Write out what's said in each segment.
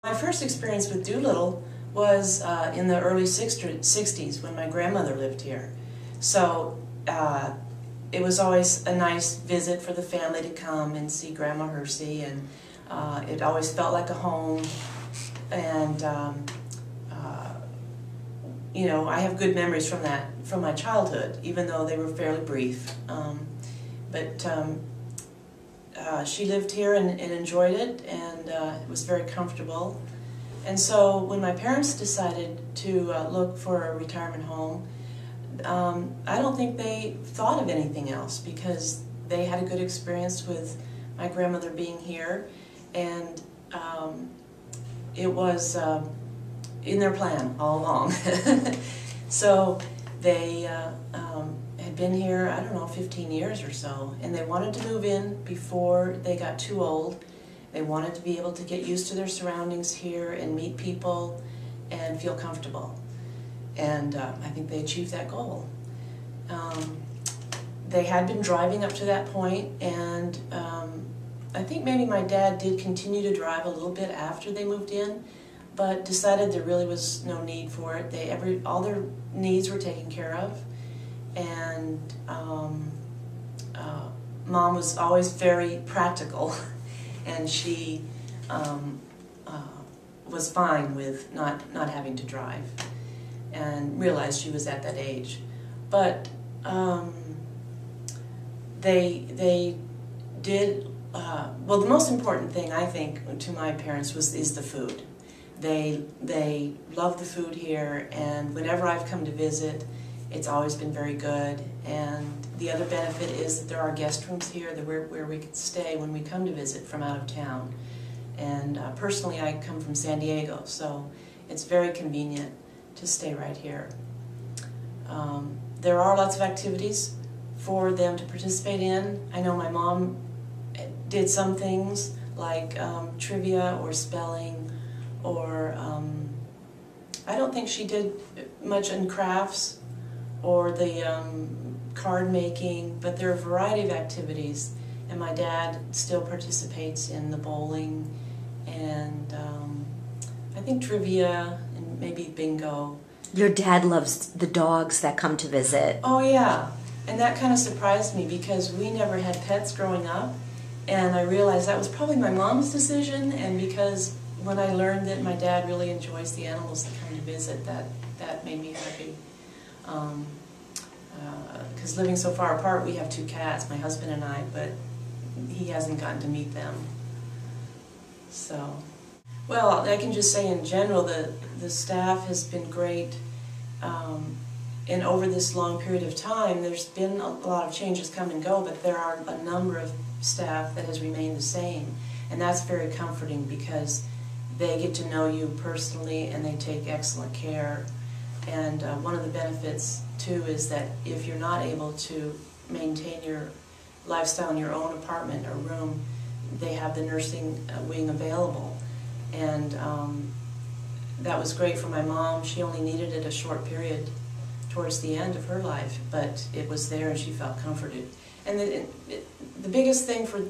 My first experience with Doolittle was in the early 60s when my grandmother lived here. So it was always a nice visit for the family to come and see Grandma Hersey, and it always felt like a home. And you know, I have good memories from that, from my childhood, even though they were fairly brief. She lived here and enjoyed it, and it was very comfortable. And so when my parents decided to look for a retirement home, I don't think they thought of anything else, because they had a good experience with my grandmother being here, and it was in their plan all along. So they had been here, I don't know, 15 years or so, and they wanted to move in before they got too old. They wanted to be able to get used to their surroundings here and meet people and feel comfortable. And I think they achieved that goal. They had been driving up to that point, and I think maybe my dad did continue to drive a little bit after they moved in, but decided there really was no need for it. All their needs were taken care of, and Mom was always very practical, and she was fine with not having to drive, and realized she was at that age. But they did, well, the most important thing, I think, to my parents is the food. They love the food here, and whenever I've come to visit, it's always been very good. And the other benefit is that there are guest rooms here where we can stay when we come to visit from out of town. And personally, I come from San Diego, so it's very convenient to stay right here. There are lots of activities for them to participate in. I know my mom did some things like trivia or spelling, or I don't think she did much in crafts or the card making, but there are a variety of activities, and my dad still participates in the bowling and I think trivia and maybe bingo. Your dad loves the dogs that come to visit. Oh yeah, and that kind of surprised me because we never had pets growing up, and I realized that was probably my mom's decision, and because when I learned that my dad really enjoys the animals that come to visit, that made me happy. Because living so far apart, we have 2 cats, my husband and I, but he hasn't gotten to meet them. So, well, I can just say in general the staff has been great, and over this long period of time there's been a lot of changes come and go, but there are a number of staff that has remained the same, and that's very comforting because they get to know you personally and they take excellent care. And one of the benefits too is that if you're not able to maintain your lifestyle in your own apartment or room, they have the nursing wing available. And that was great for my mom. She only needed it a short period towards the end of her life, but it was there and she felt comforted. And the biggest thing for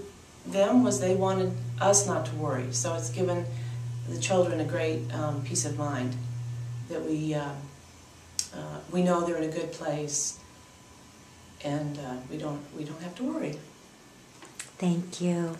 them was they wanted us not to worry. So it's given the children a great peace of mind that we know they're in a good place, and we don't have to worry. Thank you.